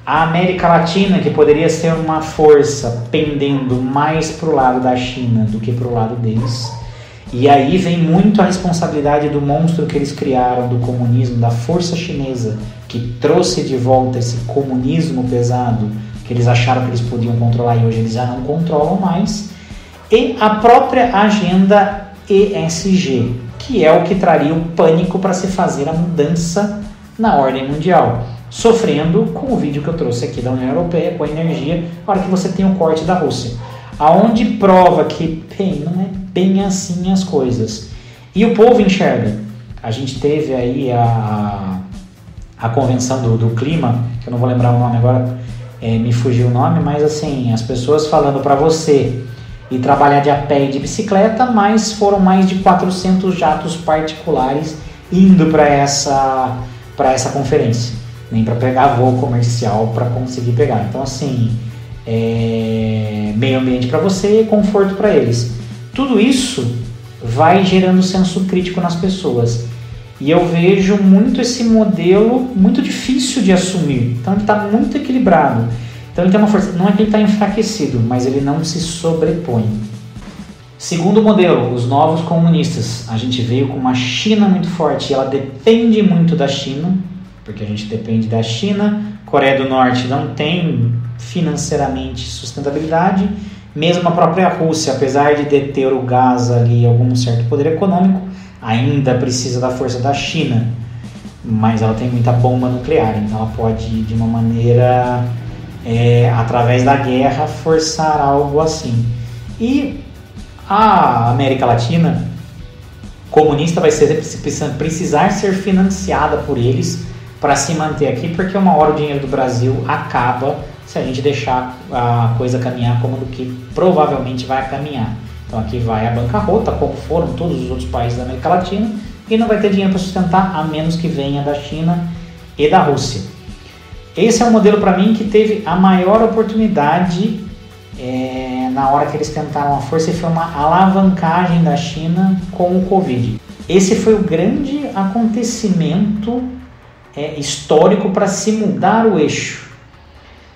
A América Latina, que poderia ser uma força pendendo mais para o lado da China do que para o lado deles. E aí vem muito a responsabilidade do monstro que eles criaram, do comunismo, da força chinesa, que trouxe de volta esse comunismo pesado, que eles acharam que eles podiam controlar e hoje eles já não controlam mais. E a própria agenda ESG, que é o que traria o pânico para se fazer a mudança na ordem mundial. Sofrendo com o vídeo que eu trouxe aqui da União Europeia, com a energia, na hora que você tem o corte da Rússia. Aonde prova que não é bem assim as coisas. E o povo enxerga. A gente teve aí a convenção do clima, que eu não vou lembrar o nome agora, me fugiu o nome, mas assim, as pessoas falando para você ir trabalhar de a pé e de bicicleta, mas foram mais de 400 jatos particulares indo para essa conferência, nem para pegar voo comercial para conseguir pegar. Então assim, meio ambiente para você, conforto para eles. Tudo isso vai gerando senso crítico nas pessoas. E eu vejo muito esse modelo muito difícil de assumir. Então ele está muito equilibrado. Então ele tem uma força. Não é que ele está enfraquecido, mas ele não se sobrepõe. Segundo modelo, os novos comunistas. A gente veio com uma China muito forte. Ela depende muito da China, porque a gente depende da China. Coreia do Norte não tem financeiramente sustentabilidade. Mesmo a própria Rússia, apesar de deter o gás ali, algum certo poder econômico, ainda precisa da força da China, mas ela tem muita bomba nuclear, então ela pode, de uma maneira, através da guerra, forçar algo assim. E a América Latina comunista vai precisar ser financiada por eles para se manter aqui, porque uma hora o dinheiro do Brasil acaba se a gente deixar a coisa caminhar como do que provavelmente vai caminhar. Então aqui vai a bancarrota, como foram todos os outros países da América Latina, e não vai ter dinheiro para sustentar, a menos que venha da China e da Rússia. Esse é o modelo para mim que teve a maior oportunidade na hora que eles tentaram a força, e foi uma alavancagem da China com o Covid. Esse foi o grande acontecimento histórico para se mudar o eixo.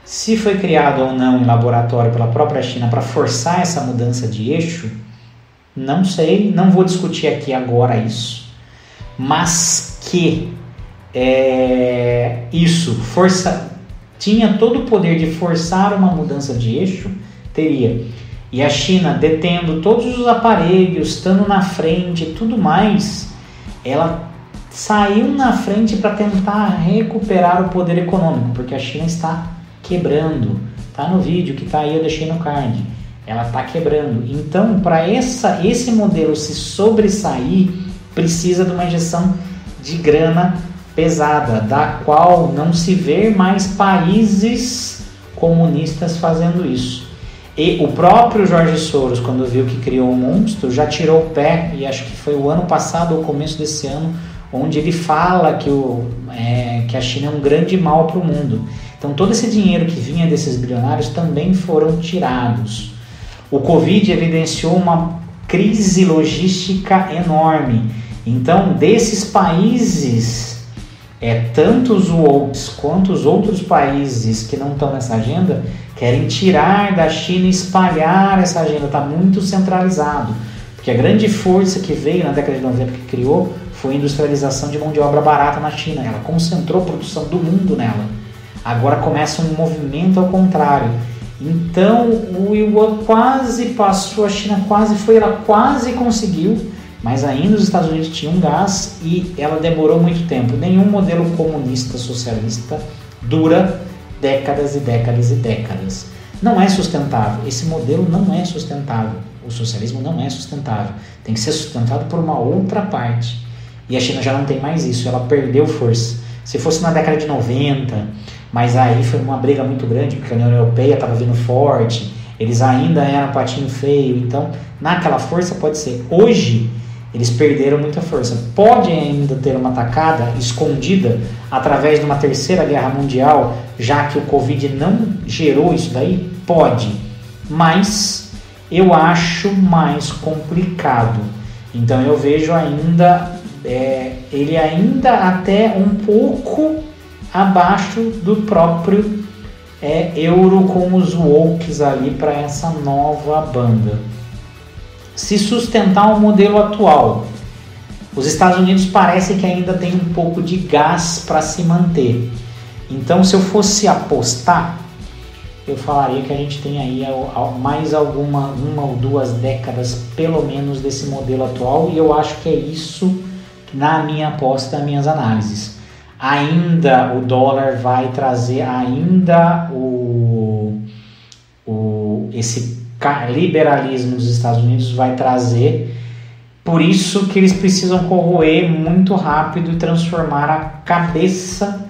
Se foi criado ou não em laboratório pela própria China para forçar essa mudança de eixo, não sei, não vou discutir aqui agora isso. Mas que tinha todo o poder de forçar uma mudança de eixo, teria. E a China, detendo todos os aparelhos, estando na frente e tudo mais, ela saiu na frente para tentar recuperar o poder econômico, porque a China está quebrando. Tá no vídeo que tá aí, eu deixei no card. Ela tá quebrando. Então, para esse modelo se sobressair, precisa de uma injeção de grana pesada, da qual não se vê mais países comunistas fazendo isso. E o próprio Jorge Soros, quando viu que criou um monstro, já tirou o pé, e acho que foi o ano passado ou começo desse ano, onde ele fala que a China é um grande mal para o mundo. Então todo esse dinheiro que vinha desses bilionários também foram tirados. O Covid evidenciou uma crise logística enorme. Então desses países, tanto os outros quanto os outros países que não estão nessa agenda, querem tirar da China e espalhar essa agenda. Está muito centralizado. Porque a grande força que veio na década de 90, que criou, foi a industrialização de mão de obra barata na China. Ela concentrou a produção do mundo nela. Agora começa um movimento ao contrário. Então o yuan quase passou, a China quase conseguiu, mas ainda os Estados Unidos tinham gás e ela demorou muito tempo. Nenhum modelo comunista socialista dura décadas e décadas e décadas. Não é sustentável. Esse modelo não é sustentável. O socialismo não é sustentável. Tem que ser sustentado por uma outra parte. E a China já não tem mais isso, ela perdeu força. Se fosse na década de 90, mas aí foi uma briga muito grande, porque a União Europeia estava vindo forte, eles ainda eram patinho feio, então naquela força pode ser. Hoje, eles perderam muita força. Pode ainda ter uma tacada escondida através de uma terceira guerra mundial, já que o Covid não gerou isso daí? Pode, mas eu acho mais complicado. Então eu vejo ainda, ele ainda até um pouco abaixo do próprio euro com os wokes ali para essa nova banda. Se sustentar o modelo atual, os Estados Unidos parece que ainda tem um pouco de gás para se manter. Então, se eu fosse apostar, eu falaria que a gente tem aí mais uma ou 2 décadas, pelo menos, desse modelo atual, e eu acho que é isso na minha aposta, nas minhas análises. Ainda o dólar vai trazer ainda esse liberalismo dos Estados Unidos vai trazer, por isso que eles precisam corroer muito rápido e transformar a cabeça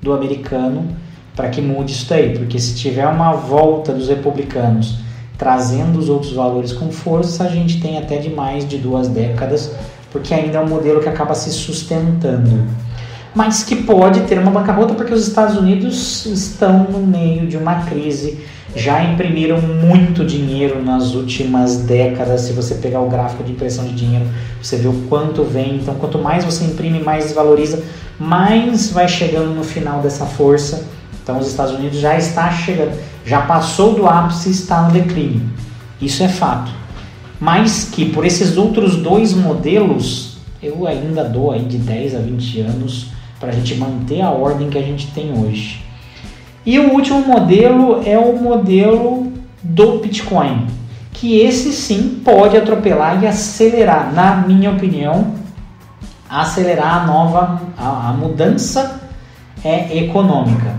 do americano para que mude isso daí, porque se tiver uma volta dos republicanos trazendo os outros valores com força, a gente tem até de mais de 2 décadas, porque ainda é um modelo que acaba se sustentando, mas que pode ter uma bancarrota porque os Estados Unidos estão no meio de uma crise. Já imprimiram muito dinheiro nas últimas décadas. Se você pegar o gráfico de impressão de dinheiro, você vê o quanto vem. Então, quanto mais você imprime, mais desvaloriza, mais vai chegando no final dessa força. Então, os Estados Unidos já está chegando, já passou do ápice e está no declínio. Isso é fato. Mas que por esses outros 2 modelos, eu ainda dou aí de 10 a 20 anos para a gente manter a ordem que a gente tem hoje. E o último modelo é o modelo do Bitcoin, que esse sim pode atropelar e acelerar, na minha opinião, acelerar a mudança econômica.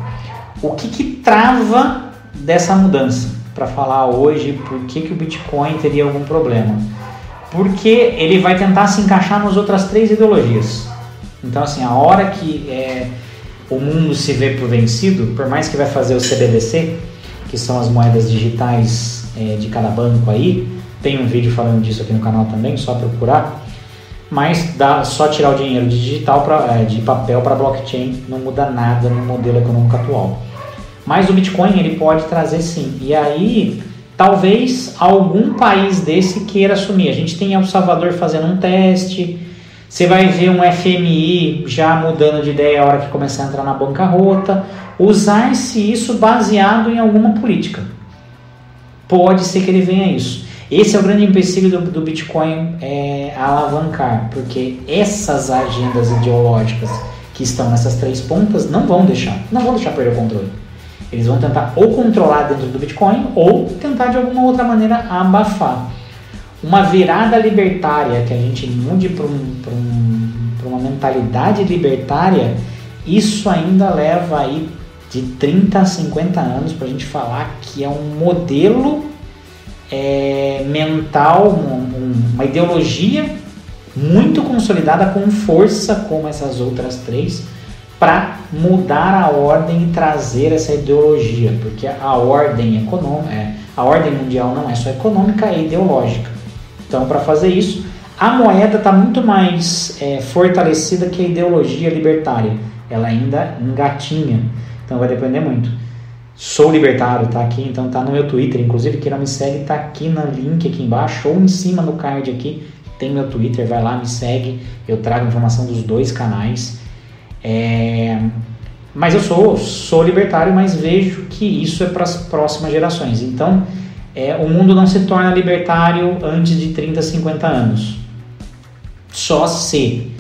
O que trava dessa mudança? Para falar hoje por que o Bitcoin teria algum problema. Porque ele vai tentar se encaixar nas outras 3 ideologias. Então, assim, a hora que o mundo se vê por vencido, por mais que vai fazer o CBDC, que são as moedas digitais de cada banco aí, tem um vídeo falando disso aqui no canal também, só procurar, mas dá só tirar o dinheiro de digital de papel para blockchain, não muda nada no modelo econômico atual. Mas o Bitcoin ele pode trazer sim, e aí talvez algum país desse queira assumir. A gente tem El Salvador fazendo um teste. Você vai ver um FMI já mudando de ideia a hora que começar a entrar na bancarrota. Usar-se isso baseado em alguma política. Pode ser que ele venha isso. Esse é o grande empecilho do Bitcoin alavancar, porque essas agendas ideológicas que estão nessas 3 pontas não vão deixar perder o controle. Eles vão tentar ou controlar dentro do Bitcoin ou tentar de alguma outra maneira abafar. Uma virada libertária, que a gente mude para uma mentalidade libertária, isso ainda leva aí de 30 a 50 anos para a gente falar que é um modelo mental, uma ideologia muito consolidada com força, como essas outras 3, para mudar a ordem e trazer essa ideologia, porque a ordem econômica, a ordem mundial não é só econômica, é ideológica. Então, para fazer isso, a moeda está muito mais fortalecida que a ideologia libertária. Ela ainda engatinha, então vai depender muito. Sou libertário, tá aqui, então tá no meu Twitter, inclusive quem não me segue tá aqui no link aqui embaixo, ou em cima no card aqui, tem meu Twitter, vai lá, me segue, eu trago informação dos 2 canais. Mas eu sou libertário, mas vejo que isso é para as próximas gerações. Então, o mundo não se torna libertário antes de 30, 50 anos. Só se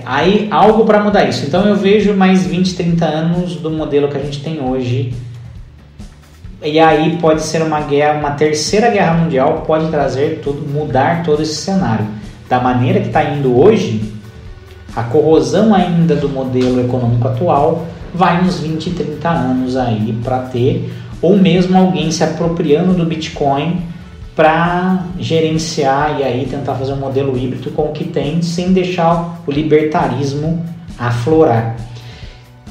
aí algo para mudar isso. Então eu vejo mais 20, 30 anos do modelo que a gente tem hoje. E aí pode ser uma terceira guerra mundial, pode trazer mudar todo esse cenário. Da maneira que está indo hoje, a corrosão ainda do modelo econômico atual vai uns 20, 30 anos aí para ter ou mesmo alguém se apropriando do Bitcoin para gerenciar e aí tentar fazer um modelo híbrido com o que tem, sem deixar o libertarismo aflorar.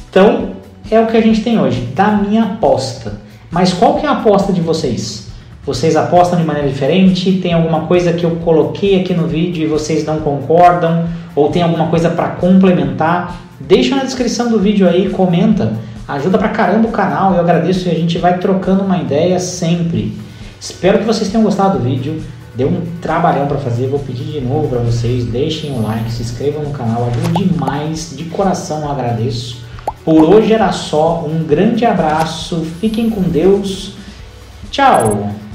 Então, é o que a gente tem hoje, da minha aposta. Mas qual que é a aposta de vocês? Vocês apostam de maneira diferente? Tem alguma coisa que eu coloquei aqui no vídeo e vocês não concordam? Ou tem alguma coisa para complementar? Deixa na descrição do vídeo aí, comenta. Ajuda pra caramba o canal, eu agradeço e a gente vai trocando uma ideia sempre. Espero que vocês tenham gostado do vídeo. Deu um trabalhão para fazer, vou pedir de novo para vocês. Deixem o like, se inscrevam no canal, ajuda demais, de coração eu agradeço. Por hoje era só, um grande abraço, fiquem com Deus, tchau!